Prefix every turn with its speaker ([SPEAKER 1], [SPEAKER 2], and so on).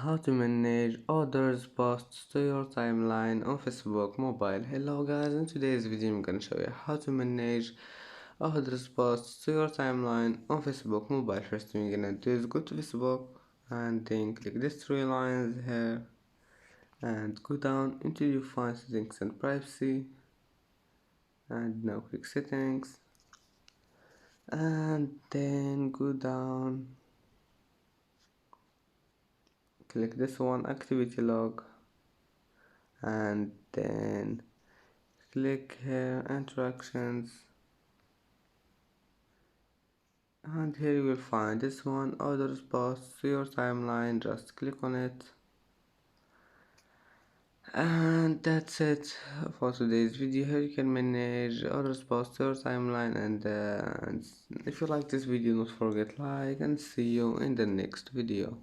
[SPEAKER 1] How to manage others' posts to your timeline on Facebook mobile. Hello guys, in today's video I'm gonna show you how to manage others' posts to your timeline on Facebook mobile. First thing you're gonna do is go to Facebook and then click these three lines here and go down until you find settings and privacy, and now click settings and then go down, click this one, activity log, and then click here interactions, and here you will find this one, others posts to your timeline. Just click on it, and that's it for today's video. Here you can manage others posts to your timeline, and if you like this video, don't forget like, and see you in the next video.